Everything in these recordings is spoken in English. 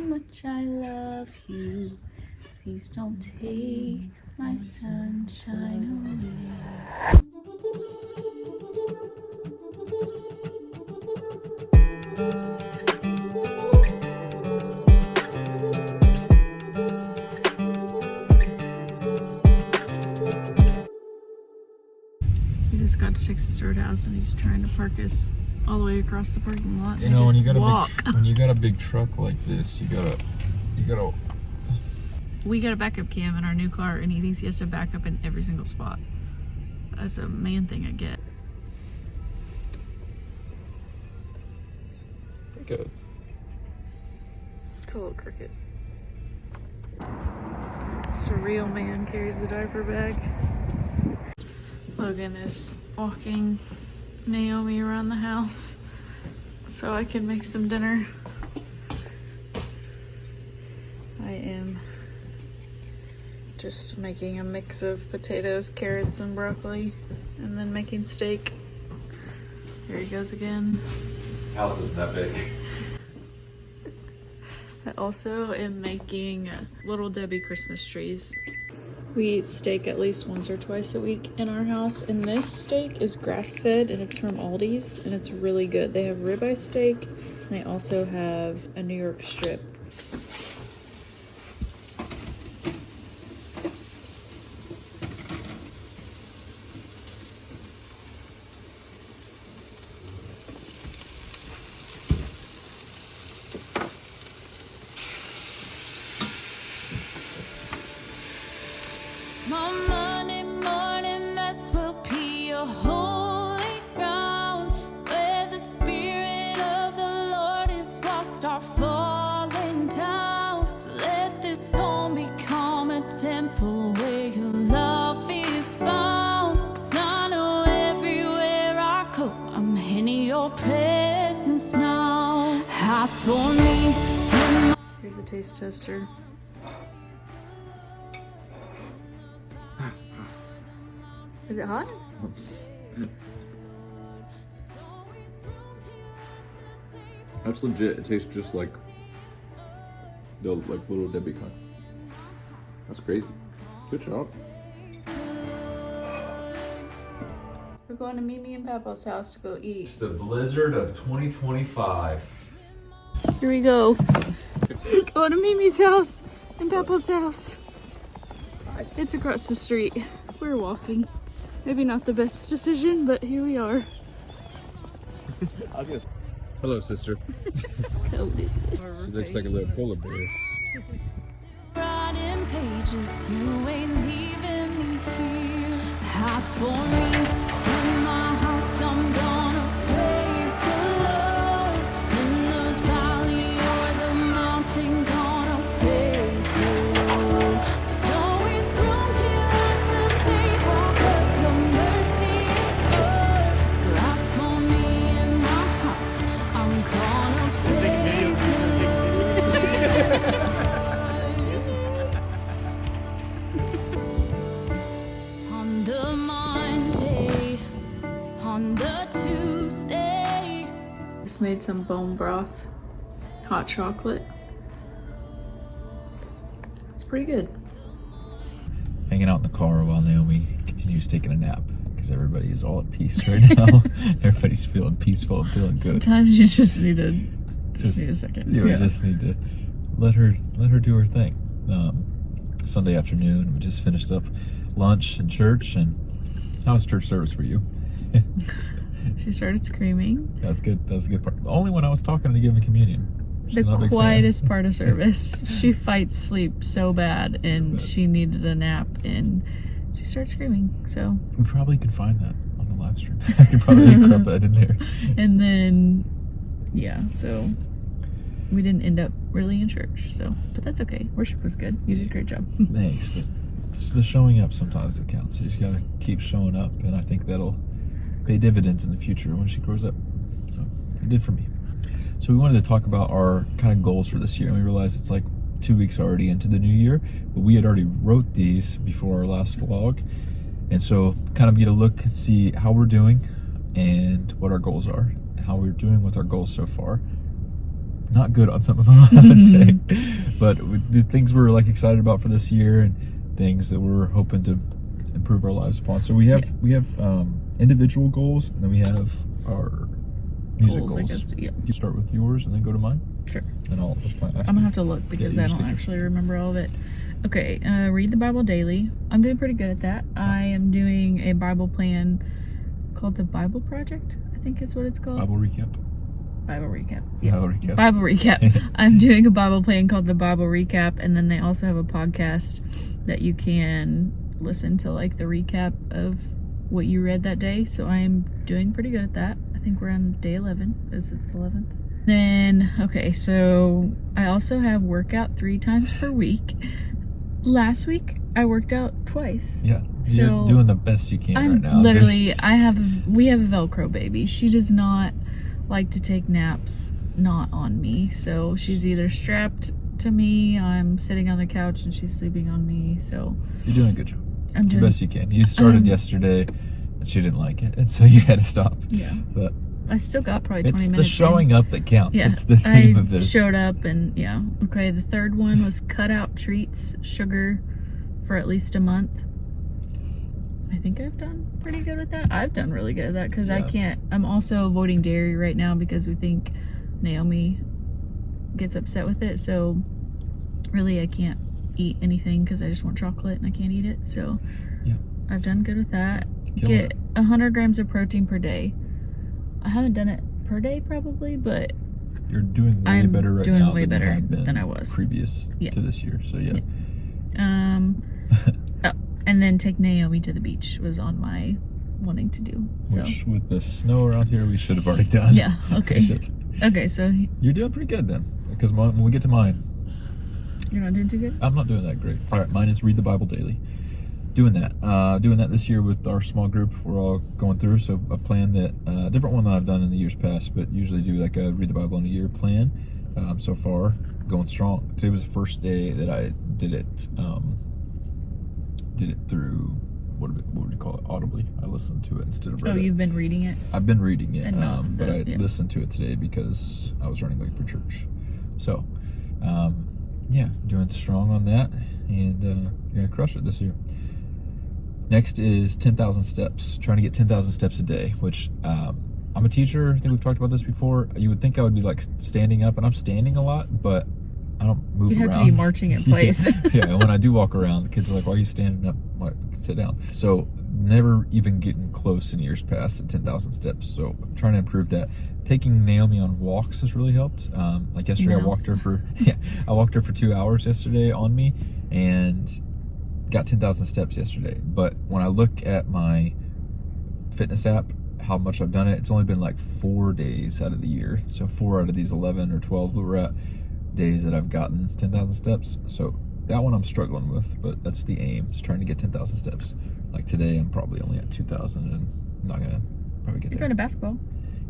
much I love you. Please don't take my sunshine away. He just got to Texas Roadhouse and he's trying to park us all the way across the parking lot. You know, when you got a big truck like this, you gotta. We got a backup cam in our new car, and he thinks he has to back up in every single spot. That's a man thing I get. Good. It's a little crooked. Just a real man carries the diaper bag. Logan is walking Naomi around the house so I can make some dinner. I am just making a mix of potatoes, carrots, and broccoli, and then making steak. Here he goes again. House isn't that big. I also am making Little Debbie Christmas trees. We eat steak at least once or twice a week in our house, and this steak is grass-fed and it's from Aldi's, and it's really good. They have ribeye steak, and they also have a New York strip. My Monday morning mess will be a holy ground where the Spirit of the Lord is washed are falling down. So let this home become a temple where your love is found. 'Cause I know everywhere I go, I'm in your presence now. Ask for me. Here's a taste tester. Is it hot? That's legit. It tastes just like the Little Debbie kind. That's crazy. Good job. We're going to Mimi and Papa's house to go eat. It's the blizzard of 2025. Here we go. Going to Mimi's house and Papa's house. It's across the street. We're walking. Maybe not the best decision, but here we are. Hello, sister. So busy. She looks like a little polar bear. Writing pages, you ain't leaving me here. Ask for me in my house, I'm gonna praise the Lord. In the valley or the mountain, gonna praise the Lord. There's always room here at the table, 'cause your mercy is good. So ask for me in my house, I'm gonna praise the Lord. On the Monday, on the Tuesday. Just made some bone broth, hot chocolate. It's pretty good. Hanging out in the car while Naomi continues taking a nap because everybody is all at peace right now. Everybody's feeling peaceful and feeling good. Sometimes you just need a second. We just need to let her do her thing. Sunday afternoon, we just finished up lunch and church. And how was church service for you? She started screaming. That's good. That's a good part. Only when I was talking to give communion. She's not a The big fan. quietest part of service. She fights sleep so bad, and she needed a nap, and she started screaming. So We probably could find that on the live stream. I could probably crop that in there. and then so we didn't end up really in church. So, but that's okay. Worship was good. You did a great job. Thanks. But it's the showing up sometimes that counts. You just gotta keep showing up, and I think that'll pay dividends in the future when she grows up. So it did for me. So we wanted to talk about our kind of goals for this year, and we realized it's like 2 weeks already into the new year, but we had already wrote these before our last vlog, and so kind of get a look and see how we're doing and what our goals are, how we're doing with our goals so far. not good on some of them, I would say. But the things we're like excited about for this year and things that we're hoping to improve our lives upon. So we have individual goals, and then we have our music goals. I guess, yeah. You start with yours and then go to mine. Sure. And I'll just kind of ask I'm gonna you. have to look because Yeah, I don't actually remember all of it. Okay, read the Bible daily. I'm doing pretty good at that. I am doing a Bible plan called the Bible Project, I think is what it's called. Bible recap. Bible recap. Yeah. Bible recap. Bible recap. I'm doing a Bible plan called the Bible Recap, and then they also have a podcast that you can listen to, like the recap of what you read that day. So I'm doing pretty good at that. I think we're on day 11. Is it the 11th? Then, okay, so I also have workout 3 times per week. Last week I worked out twice. Yeah, So you're doing the best you can right now. Literally, we have a Velcro baby. She does not like to take naps not on me. So she's either strapped to me, I'm sitting on the couch, and she's sleeping on me. So You're doing a good job. I'm It's the doing, best you can. You started yesterday, and she didn't like it, and so you had to stop. yeah. But I still got probably 20 it's minutes. the showing up that counts. Yeah, It's the theme I of this. showed up and yeah. Okay, the third one was cut out treats, sugar for at least a month. I think I've done pretty good with that. I've done really good at that because Yeah. I'm also avoiding dairy right now because we think Naomi gets upset with it. So really I can't eat anything because I just want chocolate and I can't eat it. So Yeah. I've done good with that. Killing Get 100 grams of protein per day. I haven't done it per day probably, but You're doing way I'm better right doing now way than better you have been than I was. previous Yeah. to this year. So yeah. Oh, and then take Naomi to the beach was on my wanting to do. So Which with the snow around here, we should have already done. yeah, okay. We should. Okay, so You're doing pretty good then, because when we get to mine, you're not doing too good? I'm not doing that great. All right, mine is read the Bible daily. Doing that this year with our small group. We're all going through. So a plan that different one that I've done in the years past, but usually do like a read the Bible in a year plan. So far, going strong. Today was the first day that I did it. Did it through what would you call it? Audibly. I listened to it instead of read Oh, it. you've been reading it? I've been reading it, And not but I yeah. listened to it today because I was running late for church. So, yeah, doing strong on that, and you're gonna crush it this year. Next is 10,000 steps. Trying to get 10,000 steps a day, which I'm a teacher. I think we've talked about this before. You would think I would be like standing up, and I'm standing a lot, but I don't move You'd have around. to be marching in place. Yeah, and when I do walk around, the kids are like, "Why are you standing up? What? Sit down." So never even getting close in years past at 10,000 steps. So I'm trying to improve that. Taking Naomi on walks has really helped. Like yesterday, I walked her for 2 hours yesterday on me, and got 10,000 steps yesterday. But when I look at my fitness app, how much I've done it, it's only been like 4 days out of the year. So 4 out of these 11 or 12 that we're at days that I've gotten 10,000 steps. So that one I'm struggling with, but that's the aim, is trying to get 10,000 steps. Like today, I'm probably only at 2,000 and I'm not gonna probably get You're there. going to basketball.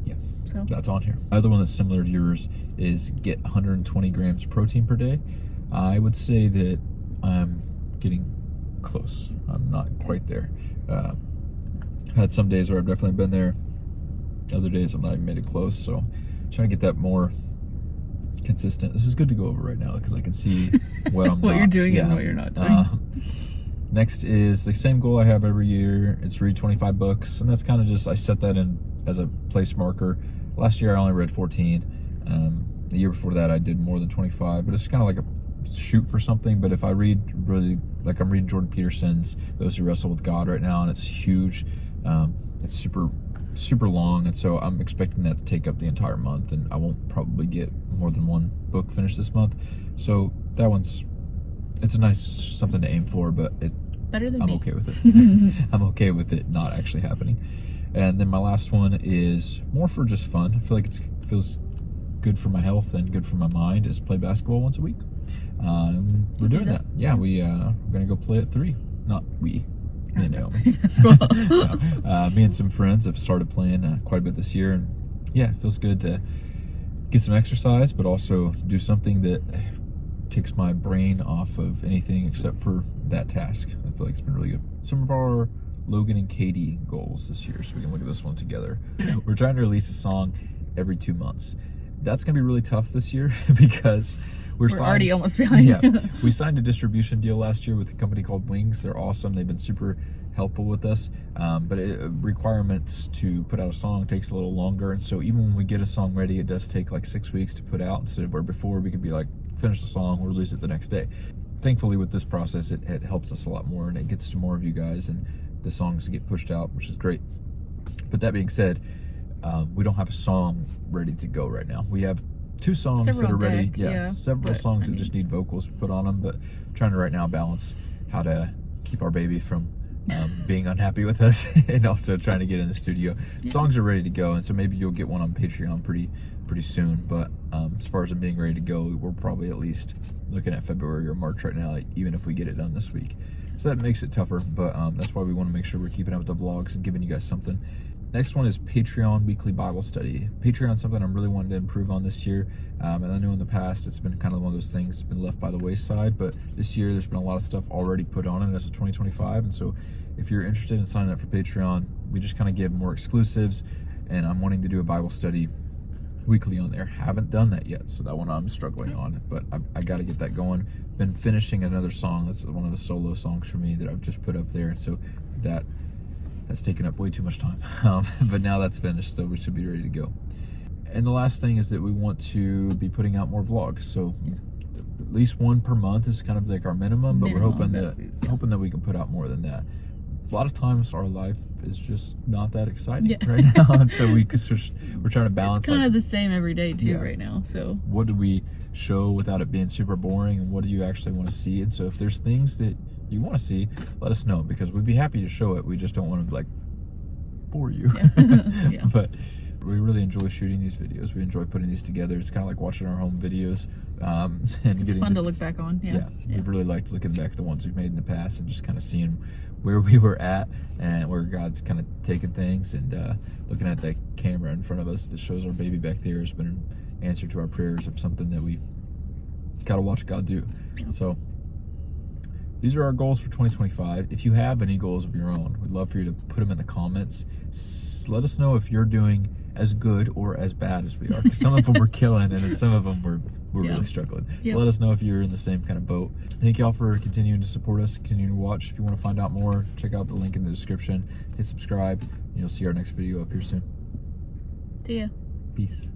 Yeah, So that's on here. Another one that's similar to yours is get 120 grams of protein per day. I would say that I'm getting close. I'm not quite there. Had some days where I've definitely been there. Other days I've not even made it close. So trying to get that more consistent. This is good to go over right now because I can see what I'm what not, you're doing yeah. and what you're not doing. Next is the same goal I have every year. It's read 25 books, and that's kind of just, I set that in as a place marker. Last year I only read 14. The year before that I did more than 25, but it's kind of like a shoot for something. But if I read really, like I'm reading Jordan Peterson's Those Who Wrestle with God right now, and it's huge. It's super long, and so I'm expecting that to take up the entire month, and I won't probably get more than one book finished this month. So that it's a nice something to aim for, but Better than I'm me. okay with it. I'm okay with it not actually happening. And then my last one is more for just fun. I feel like it feels good for my health and good for my mind, is play basketball once a week. We're doing that. Yeah, we're gonna go play at 3. Not we. You know, me and some friends have started playing quite a bit this year, and yeah, it feels good to get some exercise, but also do something that takes my brain off of anything except for that task. I feel like it's been really good. Some of our Logan and Katie goals this year, so we can look at this one together. We're trying to release a song every 2 months. That's going to be really tough this year because we're already almost behind. Yeah, we signed a distribution deal last year with a company called Wings. They're awesome. They've been super helpful with us, but requirements to put out a song takes a little longer, and so even when we get a song ready, it does take like 6 weeks to put out, instead of where before we could be like, finish the song, we'll release it the next day. Thankfully with this process, it helps us a lot more, and it gets to more of you guys, and the songs get pushed out, which is great. But that being said, we don't have a song ready to go right now. We have 2 songs that are ready. Several songs that just need vocals put on them, but trying to right now balance how to keep our baby from being unhappy with us and also trying to get in the studio. Songs are ready to go, and so maybe you'll get one on Patreon pretty soon, but as far as them being ready to go, we're probably at least looking at February or March right now, even if we get it done this week. So that makes it tougher, but that's why we want to make sure we're keeping up with the vlogs and giving you guys something. Next one is Patreon weekly Bible study. Patreon's something I'm really wanting to improve on this year. And I know in the past it's been kind of one of those things that's been left by the wayside, but this year there's been a lot of stuff already put on it as of 2025. And so if you're interested in signing up for Patreon, we just kind of give more exclusives, and I'm wanting to do a Bible study weekly on there. Haven't done that yet, so that one I'm struggling on, but I got to get that going. Been finishing another song. That's one of the solo songs for me that I've just put up there, and so that's taken up way too much time. But now that's finished, so we should be ready to go. And the last thing is that we want to be putting out more vlogs. So at least one per month is kind of like our minimum, but we're hoping that we can put out more than that. A lot of times our life is just not that exciting right now, and so we're trying to balance. It's kind of the same every day too right now. So what do we show without it being super boring, and what do you actually want to see? And so if there's things that you want to see, let us know, because we'd be happy to show it. We just don't want to like bore you. But we really enjoy shooting these videos. We enjoy putting these together. It's kind of like watching our home videos. And it's fun to look back on. We've really liked looking back at the ones we've made in the past and just kind of seeing where we were at and where God's kind of taken things, and looking at the camera in front of us that shows our baby back there has been an answer to our prayers of something that we got to watch God do. So these are our goals for 2025. If you have any goals of your own, we'd love for you to put them in the comments. Let us know if you're doing as good or as bad as we are, because some of them we're killing, and then some of them we're really struggling. So let us know if you're in the same kind of boat. Thank y'all for continuing to support us, continuing to watch. If you want to find out more, check out the link in the description. Hit subscribe, and you'll see our next video up here soon. See ya. Peace.